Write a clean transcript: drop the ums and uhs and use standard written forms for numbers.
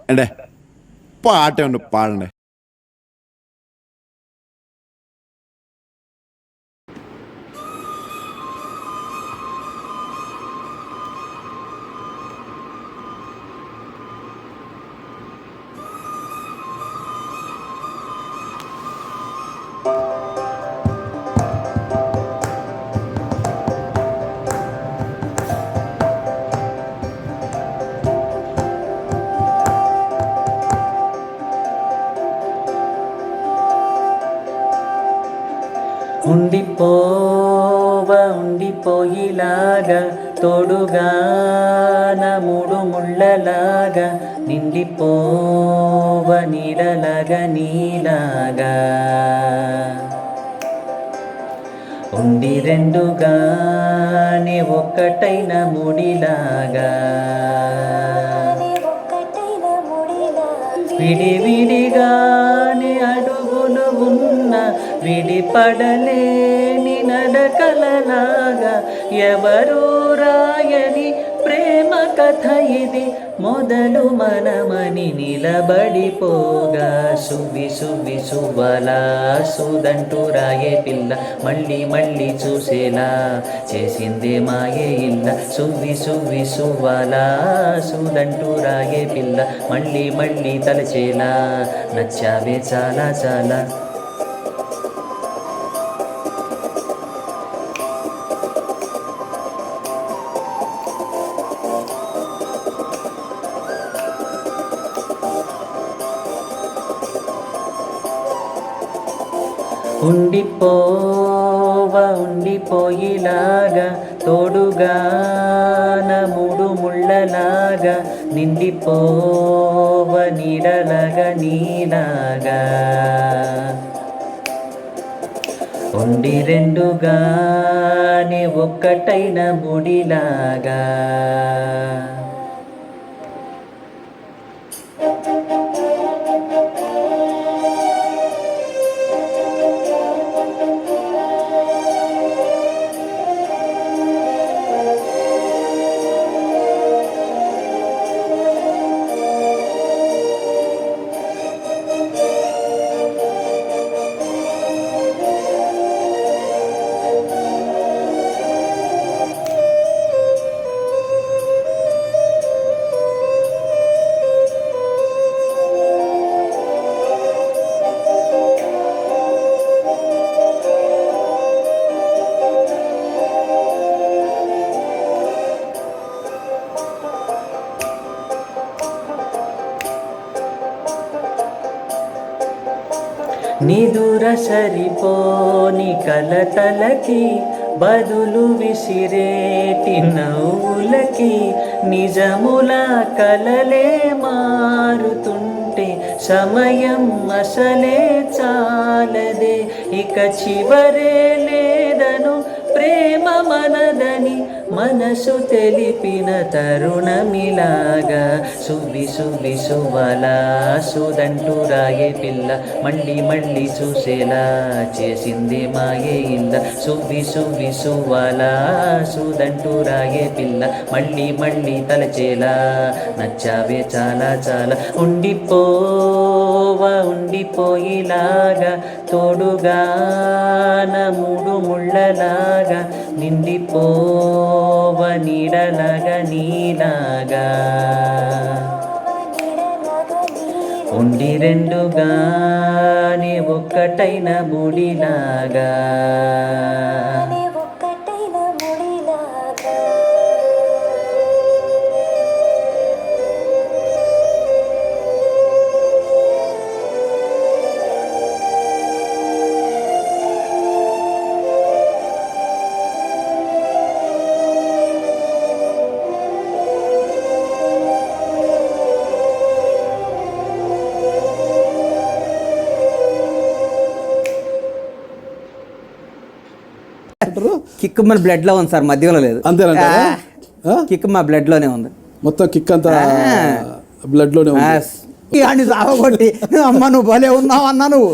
అంటే పాట ఏమన్నా పాడండి. ఉండిపోయిలాగా తోడుగా నా మూడు ముళ్ళలాగా నిండిపోవ నీడలాగా నీలాగా ఉండి రెండుగానే ఒక్కటైన ముడిలాగా విడివిడిగానే అడుగులు ఉన్న విడిపడలేని నడకలలాగా ఎవరూ రాయని ప్రేమ కథ ఇది మొదలు మనమని నిలబడిపోగా సువ్వి సువ్వి సువ్వలా సుదంటూ రాయే పిల్ల మళ్ళీ మళ్ళీ చూసేలా చేసిందే మాయే ఇల్ల సువ్వి సువ్వి సువ్వలా సుదంటూ రాయే పిల్ల మళ్ళీ మళ్ళీ తలచేలా నచ్చావే చాలా చాలా. ఉండిపోయిలాగా తోడుగా నా మూడు ముళ్ళలాగా నిండిపోవ నీడలాగా నీలాగా ఉండి రెండుగానే ఒక్కటైన ముడిలాగా. నిదుర సరిపోని కలతలకి బదులు విసిరేటి నవ్వులకి నిజముల కలలే మారుతుంటే సమయం అసలే చాలదే ఇక చివరే లేదను ప్రేమ మనదని మనసు తెలిపిన తరుణమిలాగా సువ్వి సువ్వి సువ్వలా సుదంటూ రాయే పిల్ల మళ్ళీ మళ్ళీ చూసేలా చేసింది మాయే ఇల్ల సువ్వి సువ్వి సువ్వలా సుదంటూ రాయే పిల్ల మళ్ళీ మళ్ళీ తలచేలా నచ్చావే చాలా చాలా. ఉండిపోయిలాగా తోడుగా నా మూడు ముళ్ళలాగా నిండిపోవ నీడలాగా నీలాగా ఉండి రెండుగానే ఒక్కటైన ముడిలాగా. కిక్ మన బ్లడ్ లో ఉంది సార్, మధ్యలో లేదు. అంతేనంటే కిక్ మా బ్లడ్ లోనే ఉంది, మొత్తం కిక్ అంతా బ్లడ్ లోనే ఉంది. సాగొట్టి అమ్మ నువ్వు భలే ఉన్నావు అన్నా నువ్వు.